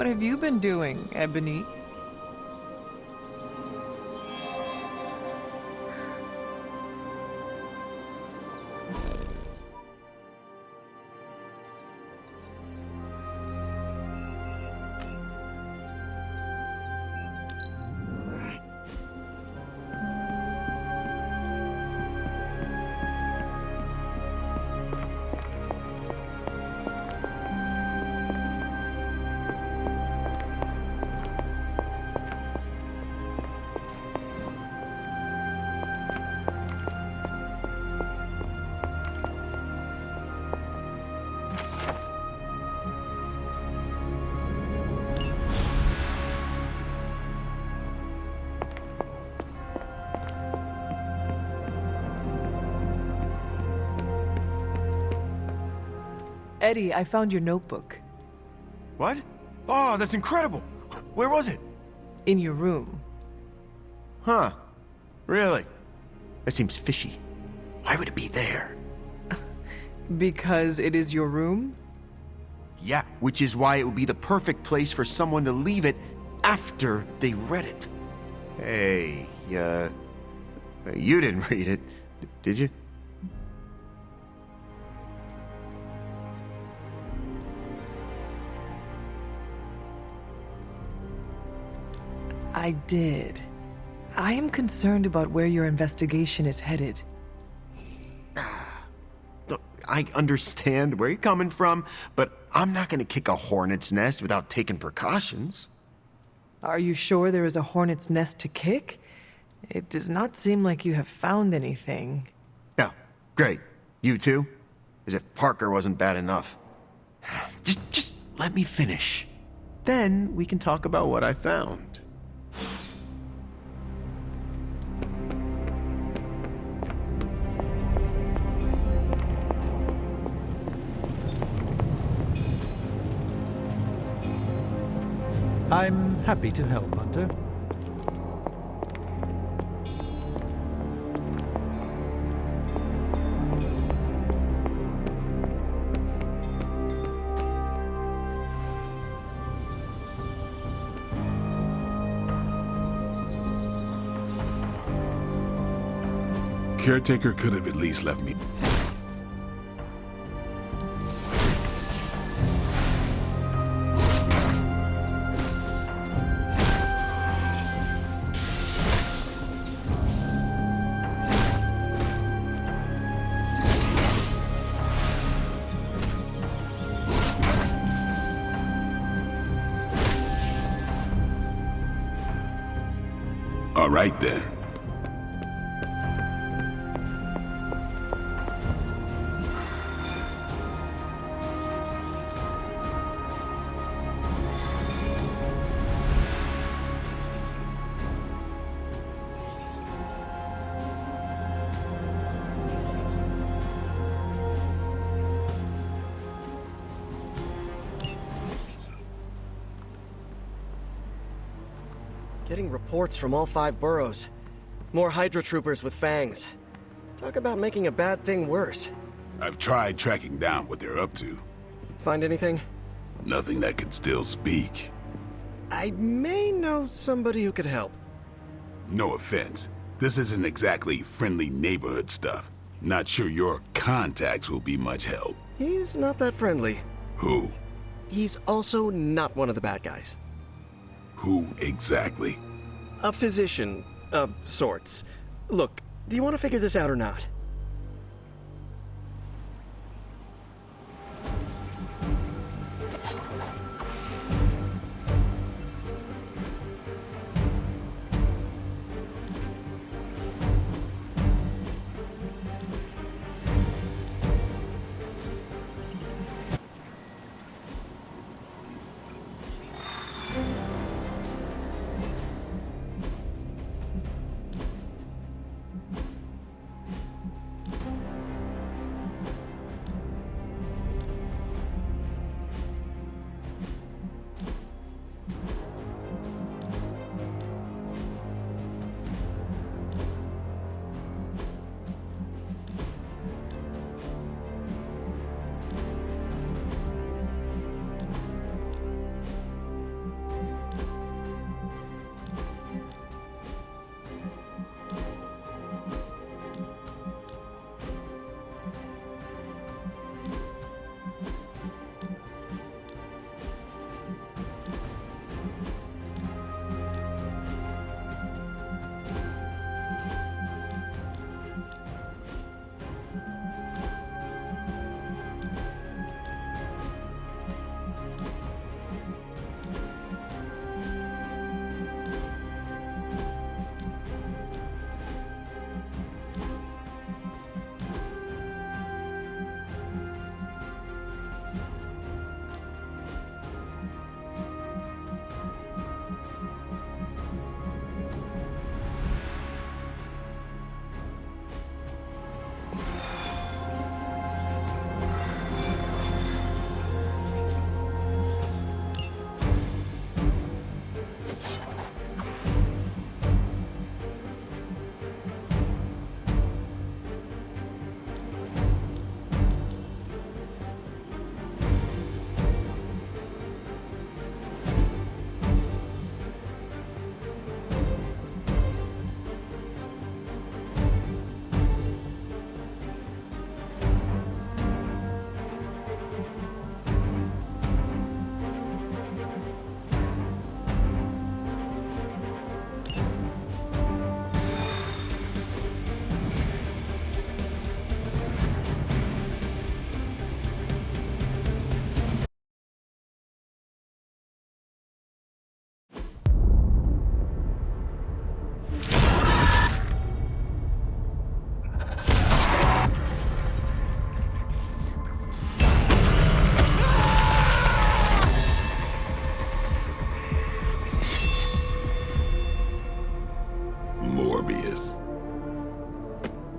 What have you been doing, Ebony? Eddie, I found your notebook. What? Oh, that's incredible! Where was it? In your room. Huh. Really? That seems fishy. Why would it be there? Because it is your room? Yeah, which is why it would be the perfect place for someone to leave it after they read it. Hey, you didn't read it, did you? I did. I am concerned about where your investigation is headed. Look, I understand where you're coming from, but I'm not gonna kick a hornet's nest without taking precautions. Are you sure there is a hornet's nest to kick? It does not seem like you have found anything. Yeah, great. You too? As if Parker wasn't bad enough. Just let me finish. Then we can talk about what I found. I'm happy to help, Hunter. Caretaker could have at least left me. All right then. Getting reports from all 5 boroughs. More Hydra troopers with fangs. Talk about making a bad thing worse. I've tried tracking down what they're up to. Find anything? Nothing that could still speak. I may know somebody who could help. No offense. This isn't exactly friendly neighborhood stuff. Not sure your contacts will be much help. He's not that friendly. Who? He's also not one of the bad guys. Who exactly? A physician of sorts. Look, do you want to figure this out or not?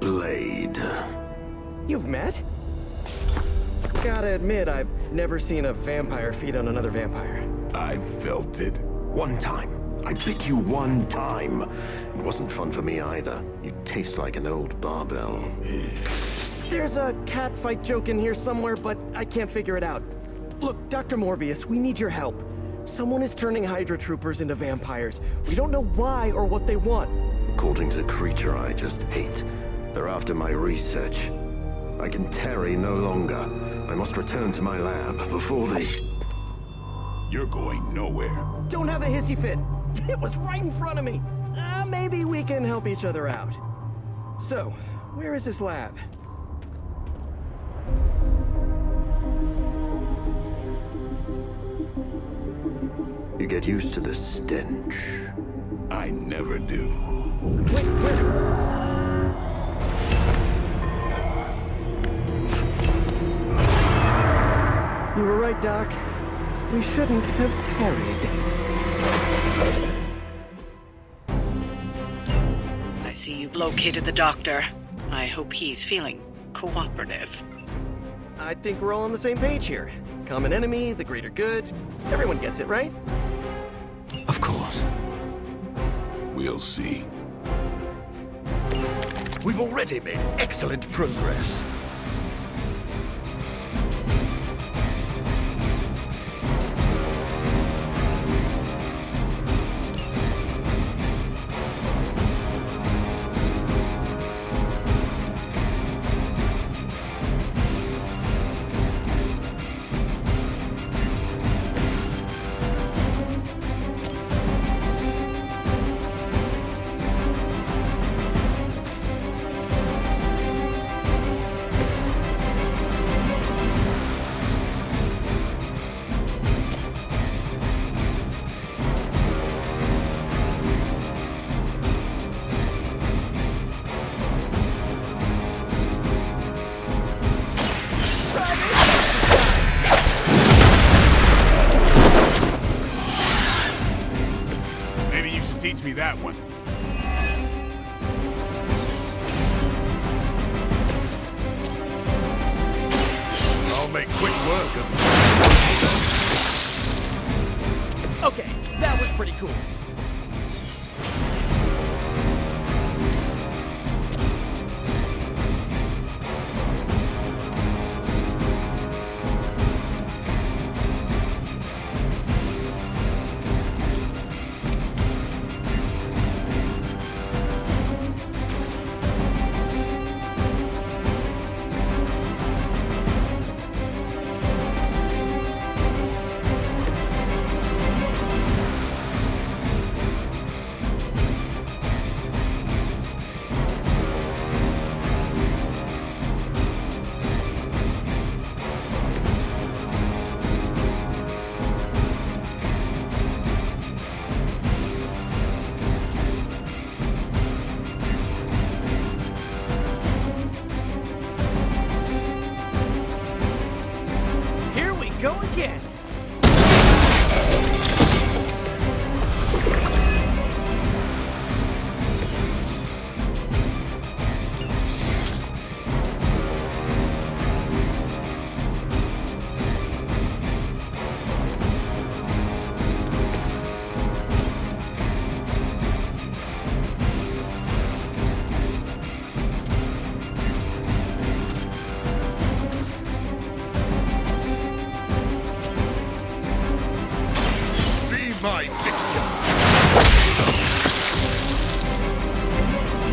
blade. You've met? Gotta admit, I've never seen a vampire feed on another vampire. I felt it. One time. I bit you one time. It wasn't fun for me either. You taste like an old barbell. There's a cat fight joke in here somewhere, but I can't figure it out. Look, Dr. Morbius, we need your help. Someone is turning Hydra troopers into vampires. We don't know why or what they want. According to the creature I just ate, they're after my research. I can tarry no longer. I must return to my lab before they... You're going nowhere. Don't have a hissy fit. It was right in front of me. Maybe we can help each other out. So, where is this lab? You get used to the stench. I never do. Wait, where? You were right, Doc. We shouldn't have tarried. I see you've located the doctor. I hope he's feeling cooperative. I think we're all on the same page here. Common enemy, the greater good. Everyone gets it, right? Of course. We'll see. We've already made excellent progress. Teach me that one. I'll make quick work of Okay, that was pretty cool. Go again. My victim.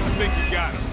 I think you got him.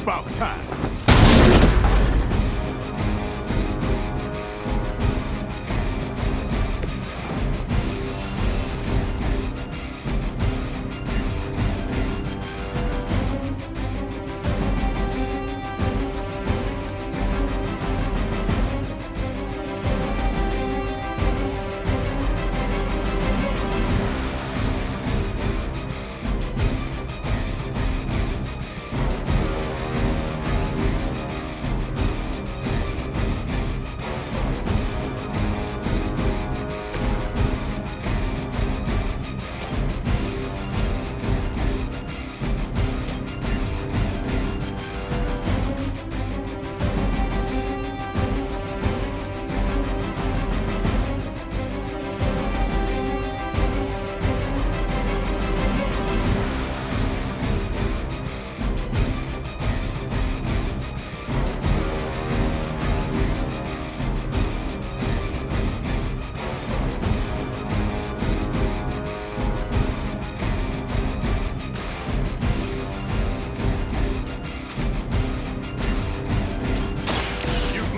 about time.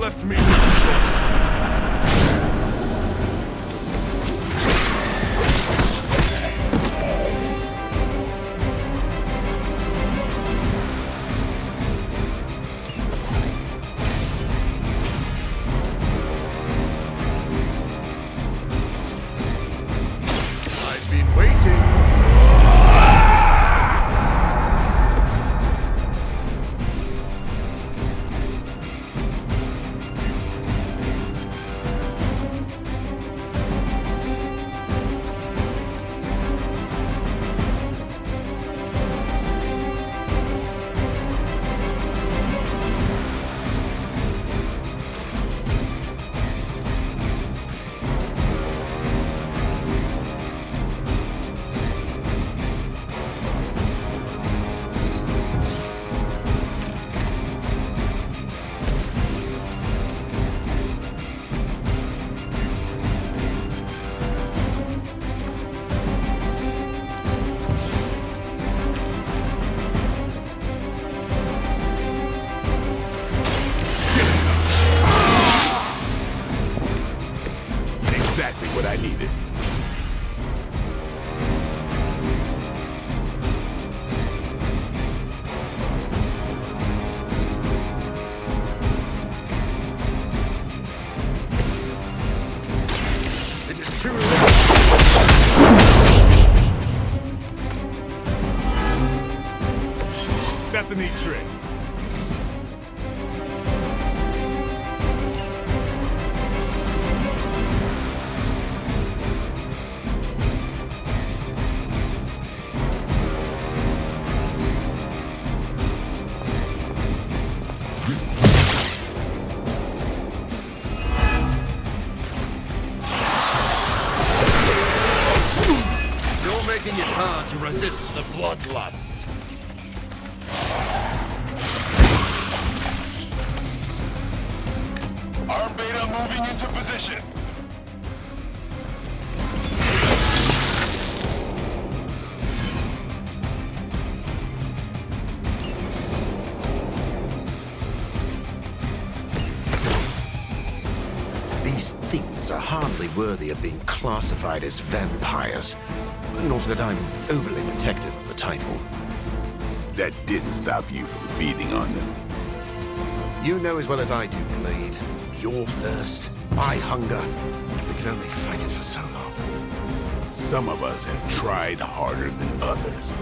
Left me with a choice. I've been waiting. Exactly what I needed. It is too late. That's a neat trick. You're making it hard to resist the bloodlust. Arm beta moving into position. These things are hardly worthy of being classified as vampires. Not that I'm overly protective of the title. That didn't stop you from feeding on them. You know as well as I do, Blade. Your thirst, my hunger. We can only fight it for so long. Some of us have tried harder than others.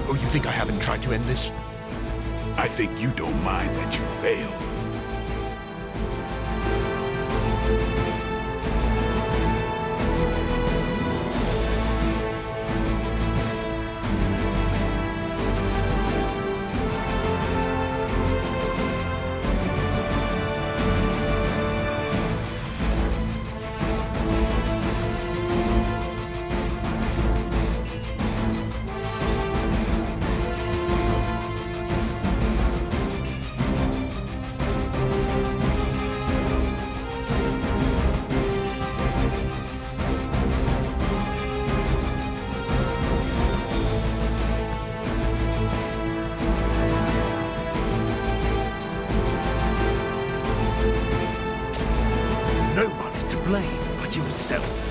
Oh, you think I haven't tried to end this? I think you don't mind that you failed. yourself.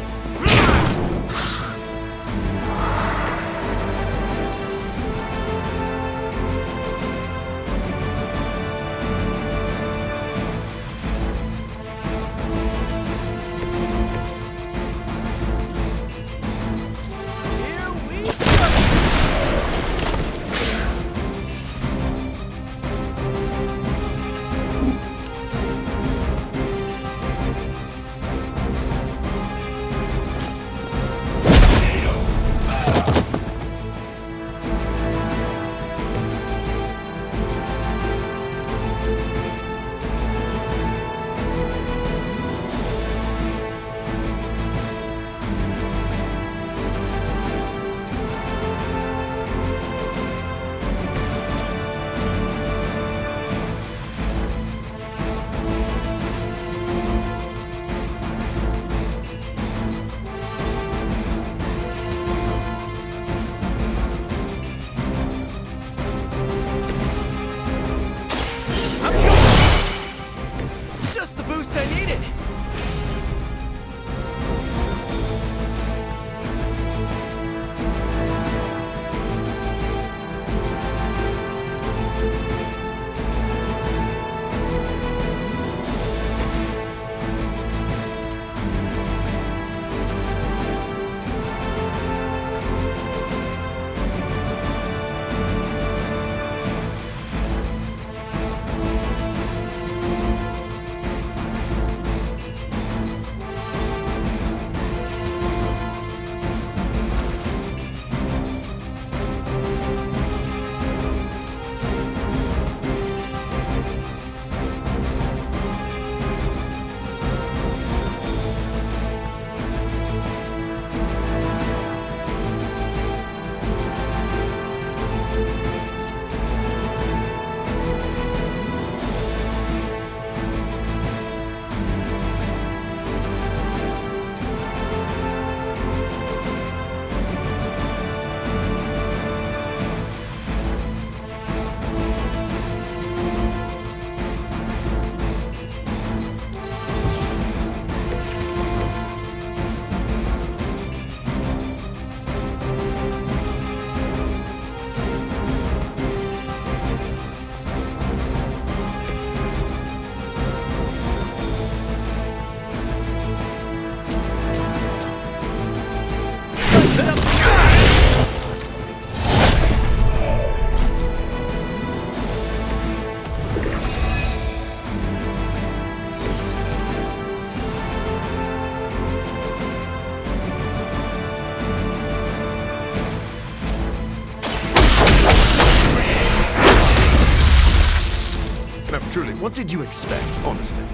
Truly, what did you expect, honestly?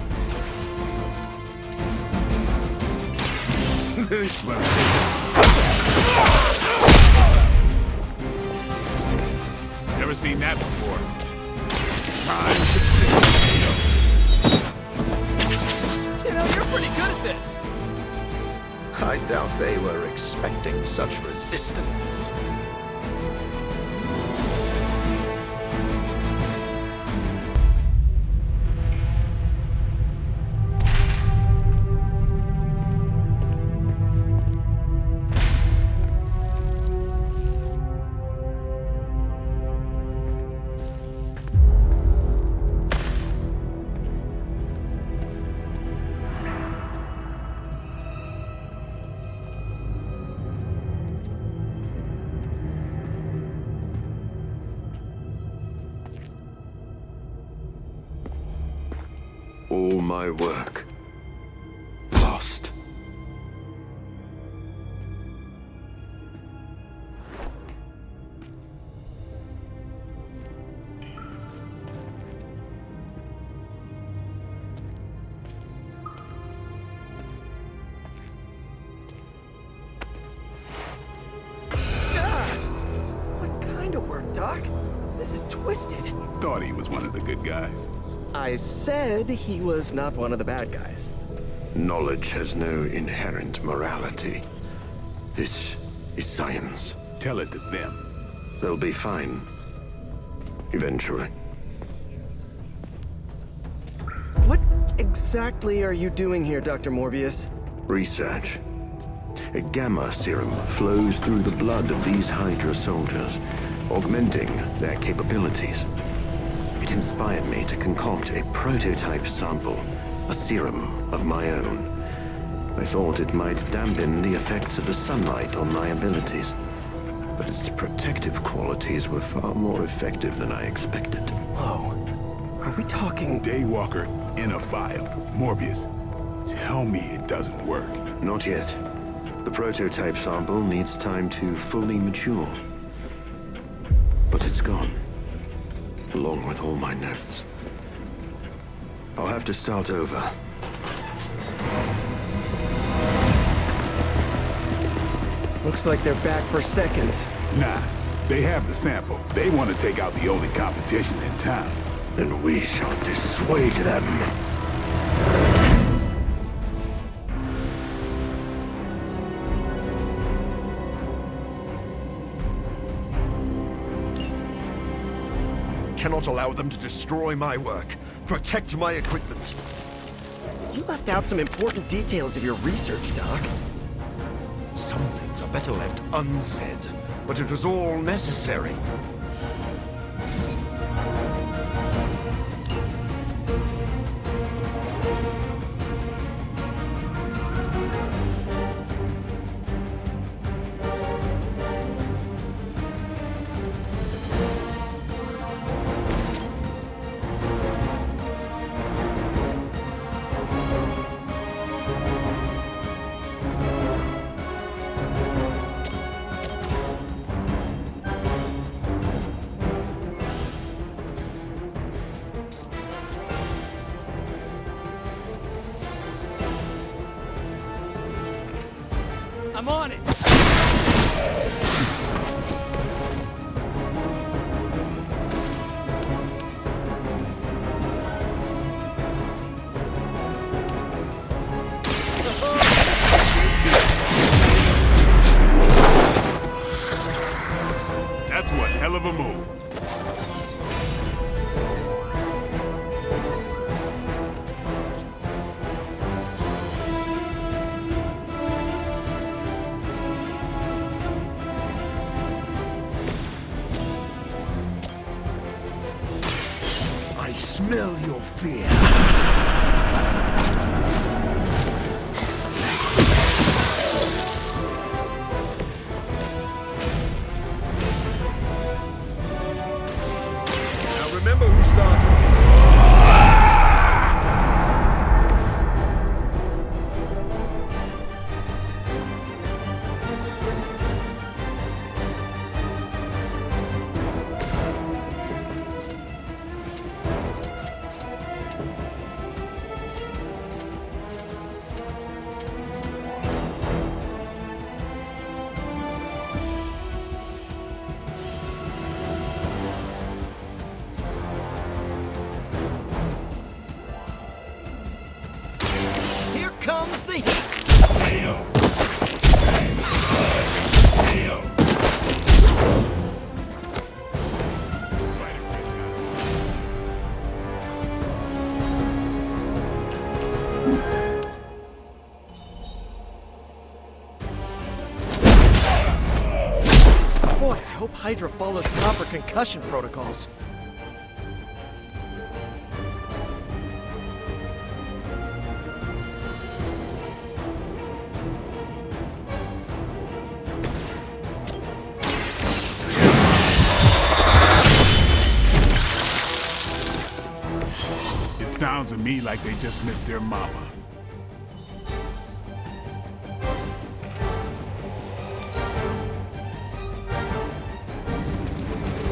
This one. Never seen that before. Time to... You know, you're pretty good at this. I doubt they were expecting such resistance. All my work lost. What kind of work, Doc? This is twisted. Thought he was one of the good guys. I said he was not one of the bad guys. Knowledge has no inherent morality. This is science. Tell it to them. They'll be fine. Eventually. What exactly are you doing here, Dr. Morbius? Research. A gamma serum flows through the blood of these Hydra soldiers, augmenting their capabilities. It inspired me to concoct a prototype sample, a serum of my own. I thought it might dampen the effects of the sunlight on my abilities, but its protective qualities were far more effective than I expected. Whoa. Are we talking... Daywalker in a vial. Morbius, tell me it doesn't work. Not yet. The prototype sample needs time to fully mature. But it's gone, along with all my notes. I'll have to start over. Looks like they're back for seconds. Nah, they have the sample. They want to take out the only competition in town. Then we shall dissuade them. Cannot allow them to destroy my work. Protect my equipment. You left out some important details of your research, Doc. Some things are better left unsaid, but it was all necessary. I'm on it! That's one hell of a move. I smell your fear. Now remember who started. Here comes the heat! Boy, I hope Hydra follows proper concussion protocols. It sounds to me like they just missed their mama.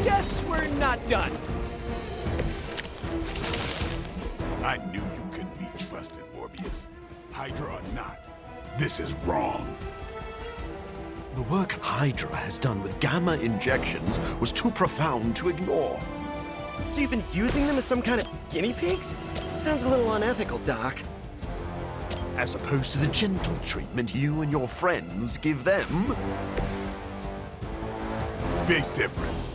Guess we're not done. I knew you couldn't be trusted, Morbius. Hydra or not, this is wrong. The work Hydra has done with gamma injections was too profound to ignore. So you've been using them as some kind of guinea pigs? Sounds a little unethical, Doc. As opposed to the gentle treatment you and your friends give them. Big difference.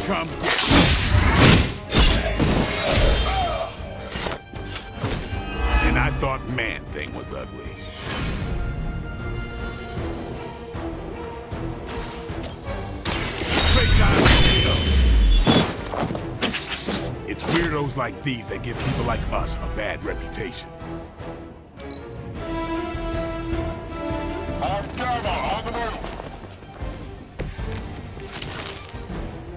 Come get And I thought Man-Thing was ugly. It's weirdos like these that give people like us a bad reputation.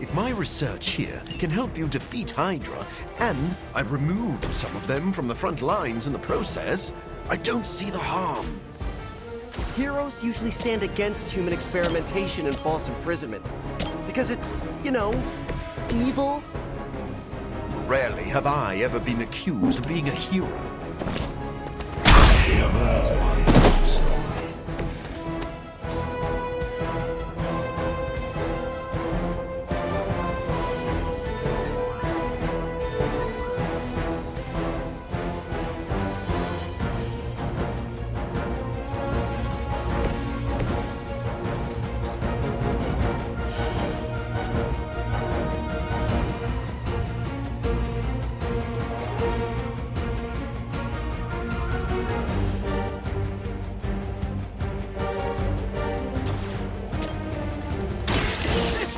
If my research here can help you defeat Hydra, and I've removed some of them from the front lines in the process, I don't see the harm. Heroes usually stand against human experimentation and false imprisonment. Because it's, evil. Rarely have I ever been accused of being a hero. That's my story.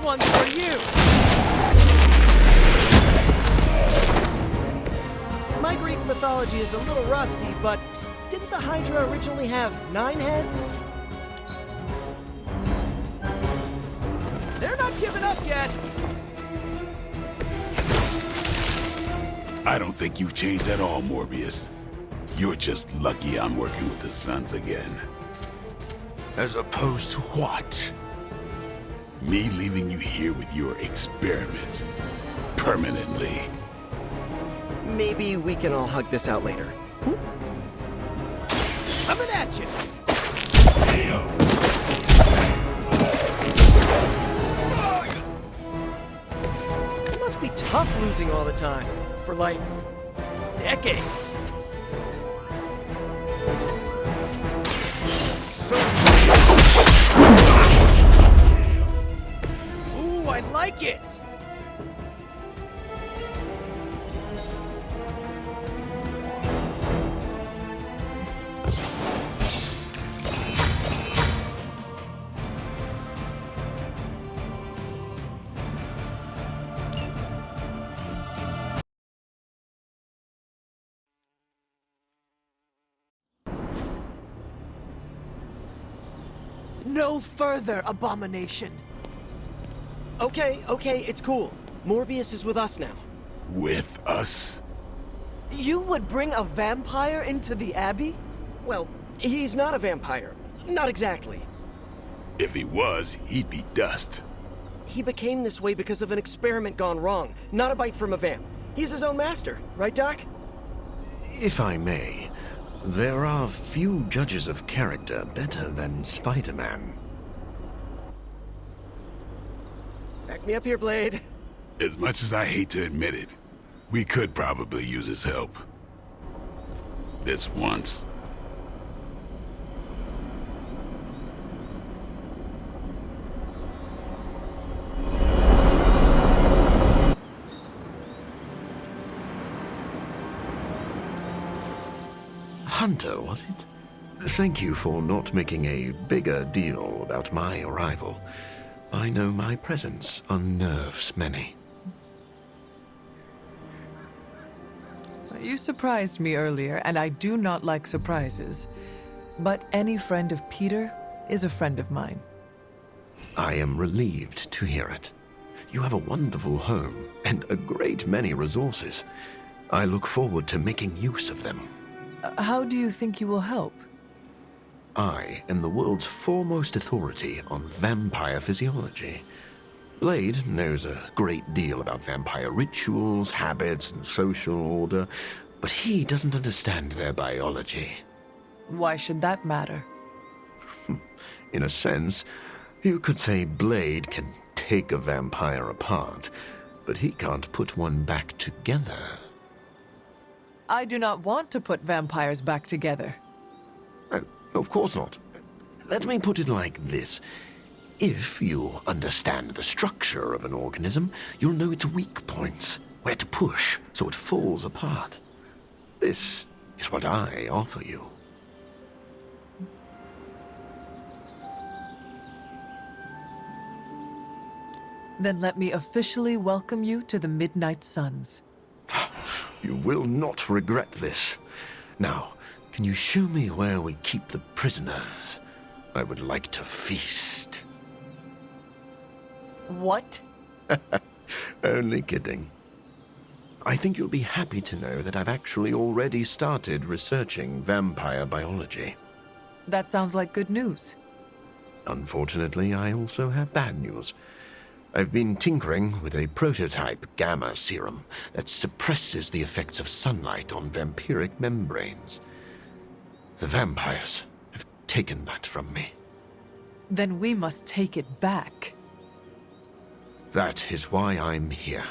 One's for you! My Greek mythology is a little rusty, but didn't the Hydra originally have 9 heads? They're not giving up yet! I don't think you've changed at all, Morbius. You're just lucky I'm working with the Suns again. As opposed to what? Me leaving you here with your experiments. Permanently. Maybe we can all hug this out later. Coming at you! It must be tough losing all the time. For like, decades. Ooh, I like it! No further, abomination. Okay, it's cool. Morbius is with us now. With us? You would bring a vampire into the Abbey? Well, he's not a vampire. Not exactly. If he was, he'd be dust. He became this way because of an experiment gone wrong, not a bite from a vamp. He's his own master, right, Doc? If I may, there are few judges of character better than Spider-Man. Back me up here, Blade. As much as I hate to admit it, we could probably use his help. This once. Hunter, was it? Thank you for not making a bigger deal about my arrival. I know my presence unnerves many. You surprised me earlier, and I do not like surprises. But any friend of Peter is a friend of mine. I am relieved to hear it. You have a wonderful home and a great many resources. I look forward to making use of them. How do you think you will help? I am the world's foremost authority on vampire physiology. Blade knows a great deal about vampire rituals, habits, and social order, but he doesn't understand their biology. Why should that matter? In a sense, you could say Blade can take a vampire apart, but he can't put one back together. I do not want to put vampires back together. Oh, of course not. Let me put it like this. If you understand the structure of an organism, you'll know its weak points, where to push so it falls apart. This is what I offer you. Then let me officially welcome you to the Midnight Suns. You will not regret this. Now, can you show me where we keep the prisoners? I would like to feast. What? Only kidding. I think you'll be happy to know that I've actually already started researching vampire biology. That sounds like good news. Unfortunately, I also have bad news. I've been tinkering with a prototype gamma serum that suppresses the effects of sunlight on vampiric membranes. The vampires have taken that from me. Then we must take it back. That is why I'm here.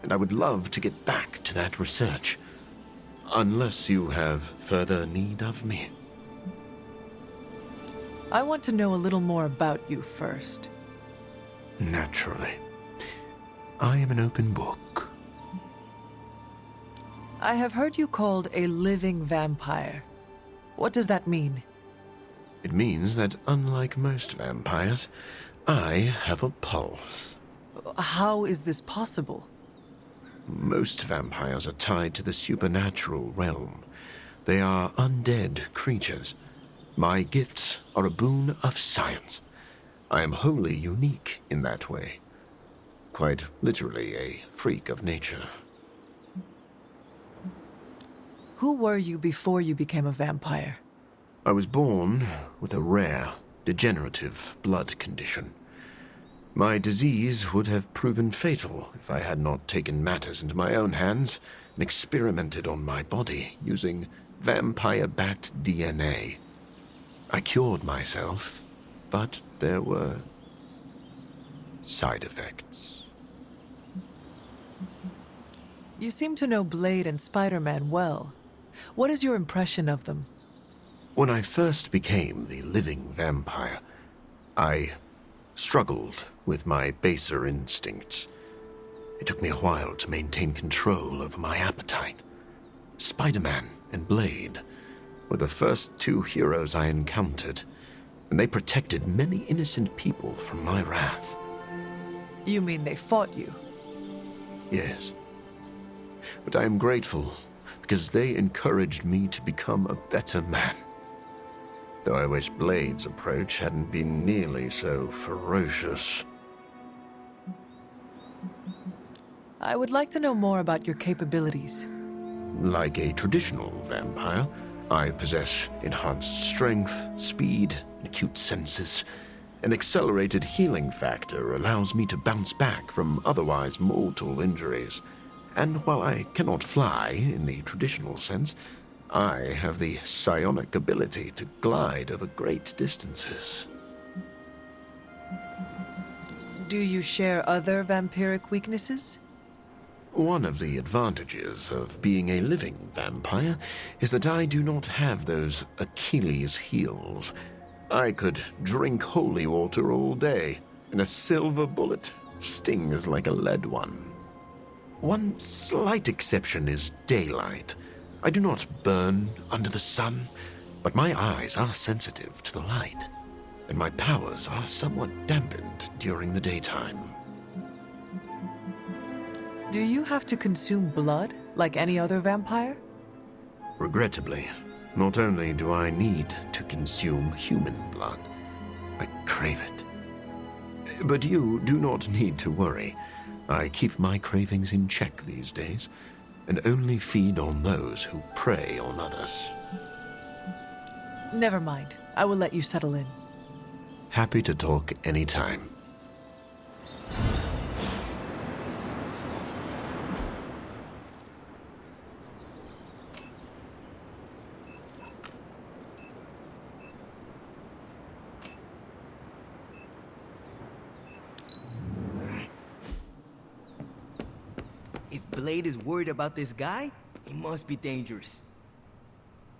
And I would love to get back to that research. Unless you have further need of me. I want to know a little more about you first. Naturally. I am an open book. I have heard you called a living vampire. What does that mean? It means that unlike most vampires, I have a pulse. How is this possible? Most vampires are tied to the supernatural realm. They are undead creatures. My gifts are a boon of science. I am wholly unique in that way. Quite literally a freak of nature. Who were you before you became a vampire? I was born with a rare, degenerative blood condition. My disease would have proven fatal if I had not taken matters into my own hands and experimented on my body using vampire bat DNA. I cured myself, but there were side effects. You seem to know Blade and Spider-Man well. What is your impression of them? When I first became the living vampire, I struggled with my baser instincts. It took me a while to maintain control over my appetite. Spider-Man and Blade were the first two heroes I encountered, and they protected many innocent people from my wrath. You mean they fought you? Yes. But I am grateful because they encouraged me to become a better man. Though I wish Blade's approach hadn't been nearly so ferocious. I would like to know more about your capabilities. Like a traditional vampire, I possess enhanced strength, speed, and acute senses. An accelerated healing factor allows me to bounce back from otherwise mortal injuries. And while I cannot fly in the traditional sense, I have the psionic ability to glide over great distances. Do you share other vampiric weaknesses? One of the advantages of being a living vampire is that I do not have those Achilles heels. I could drink holy water all day, and a silver bullet stings like a lead one. One slight exception is daylight. I do not burn under the sun, but my eyes are sensitive to the light, and my powers are somewhat dampened during the daytime. Do you have to consume blood like any other vampire? Regrettably, not only do I need to consume human blood, I crave it. But you do not need to worry. I keep my cravings in check these days, and only feed on those who prey on others. Never mind. I will let you settle in. Happy to talk anytime. If Blade is worried about this guy, he must be dangerous.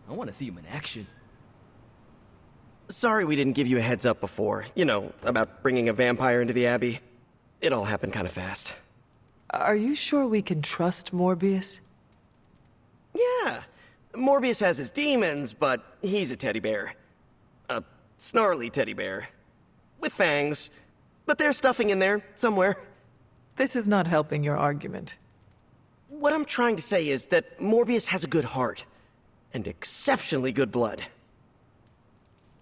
I want to see him in action. Sorry we didn't give you a heads up before. You know, about bringing a vampire into the Abbey. It all happened kind of fast. Are you sure we can trust Morbius? Yeah. Morbius has his demons, but he's a teddy bear. A snarly teddy bear. With fangs. But there's stuffing in there, somewhere. This is not helping your argument. What I'm trying to say is that Morbius has a good heart. And exceptionally good blood.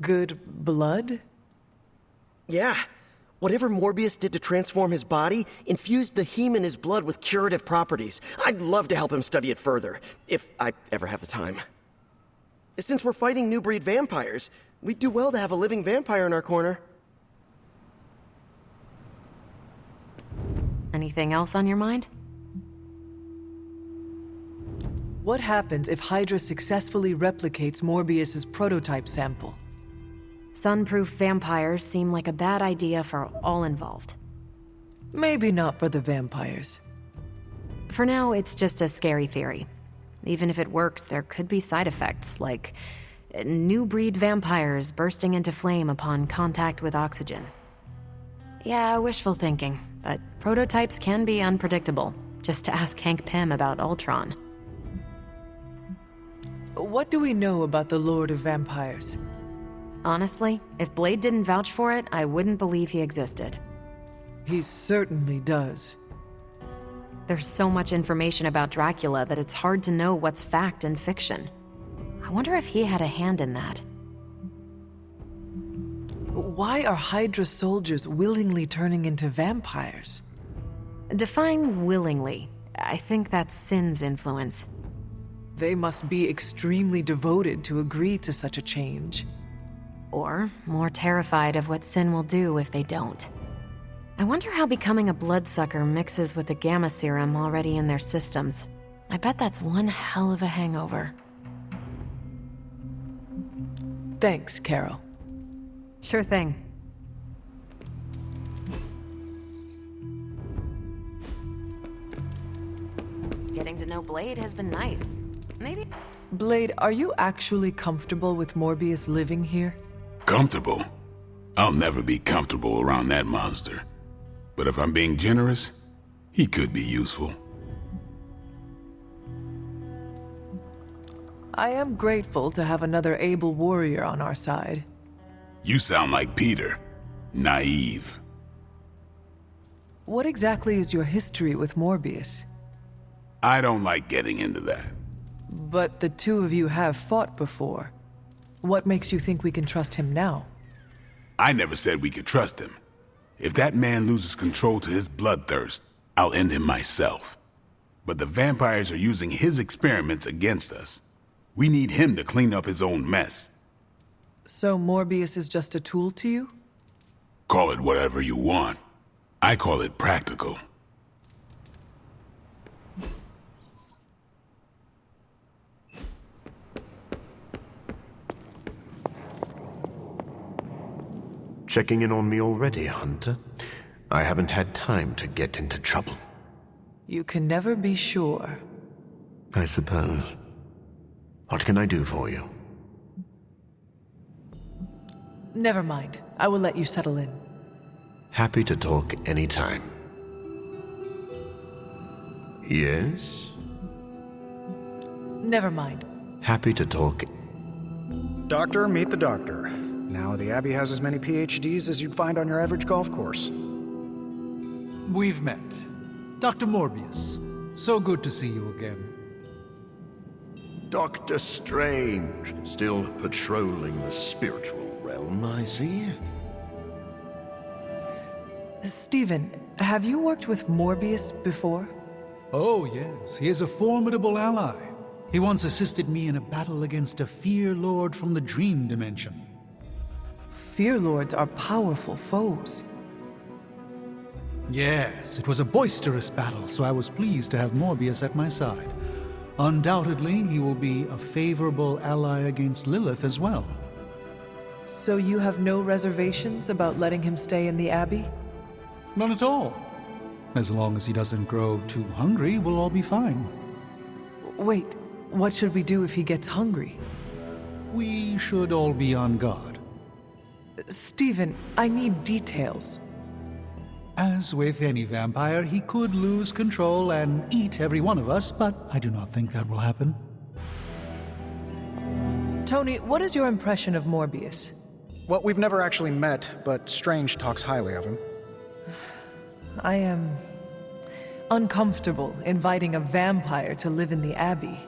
Good blood? Yeah. Whatever Morbius did to transform his body infused the heme in his blood with curative properties. I'd love to help him study it further, if I ever have the time. Since we're fighting new breed vampires, we'd do well to have a living vampire in our corner. Anything else on your mind? What happens if Hydra successfully replicates Morbius's prototype sample? Sunproof vampires seem like a bad idea for all involved. Maybe not for the vampires. For now, it's just a scary theory. Even if it works, there could be side effects, like new breed vampires bursting into flame upon contact with oxygen. Yeah, wishful thinking, but prototypes can be unpredictable. Just to ask Hank Pym about Ultron. What do we know about the Lord of Vampires? Honestly, if Blade didn't vouch for it, I wouldn't believe he existed. He certainly does. There's so much information about Dracula that it's hard to know what's fact and fiction. I wonder if he had a hand in that. Why are Hydra soldiers willingly turning into vampires? Define willingly. I think that's Sin's influence. They must be extremely devoted to agree to such a change. Or more terrified of what Sin will do if they don't. I wonder how becoming a bloodsucker mixes with the gamma serum already in their systems. I bet that's one hell of a hangover. Thanks, Carol. Sure thing. Getting to know Blade has been nice. Maybe... Blade, are you actually comfortable with Morbius living here? Comfortable? I'll never be comfortable around that monster. But if I'm being generous, he could be useful. I am grateful to have another able warrior on our side. You sound like Peter. Naive. What exactly is your history with Morbius? I don't like getting into that. But the two of you have fought before. What makes you think we can trust him now? I never said we could trust him. If that man loses control to his bloodthirst, I'll end him myself. But the vampires are using his experiments against us. We need him to clean up his own mess. So Morbius is just a tool to you? Call it whatever you want. I call it practical. Checking in on me already, Hunter? I haven't had time to get into trouble. You can never be sure. I suppose. What can I do for you? Never mind. I will let you settle in. Happy to talk anytime. Yes? Never mind. Happy to talk. Doctor, meet the doctor. Now the Abbey has as many PhDs as you'd find on your average golf course. We've met. Dr. Morbius. So good to see you again. Doctor Strange, still patrolling the spiritual realm, I see. Stephen, have you worked with Morbius before? Oh, yes. He is a formidable ally. He once assisted me in a battle against a Fear Lord from the Dream Dimension. Fear Lords are powerful foes. Yes, it was a boisterous battle, so I was pleased to have Morbius at my side. Undoubtedly, he will be a favorable ally against Lilith as well. So you have no reservations about letting him stay in the Abbey? None at all. As long as he doesn't grow too hungry, we'll all be fine. Wait, what should we do if he gets hungry? We should all be on guard. Stephen, I need details. As with any vampire, he could lose control and eat every one of us, but I do not think that will happen. Tony, what is your impression of Morbius? Well, we've never actually met, but Strange talks highly of him. I am uncomfortable inviting a vampire to live in the Abbey.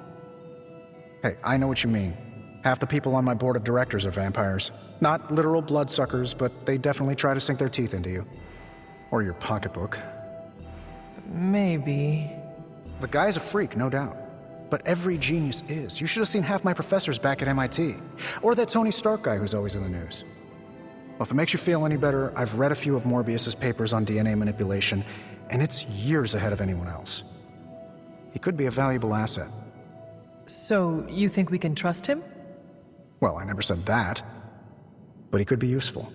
Hey, I know what you mean. Half the people on my board of directors are vampires. Not literal bloodsuckers, but they definitely try to sink their teeth into you. Or your pocketbook. Maybe. The guy's a freak, no doubt. But every genius is. You should have seen half my professors back at MIT. Or that Tony Stark guy who's always in the news. Well, if it makes you feel any better, I've read a few of Morbius's papers on DNA manipulation, and it's years ahead of anyone else. He could be a valuable asset. So, you think we can trust him? Well, I never said that. But he could be useful.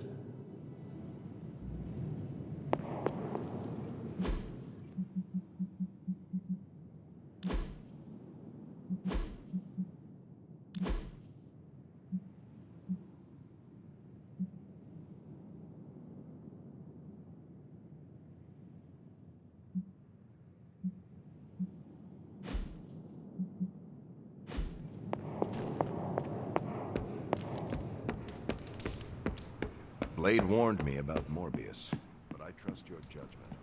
Blade warned me about Morbius, but I trust your judgment.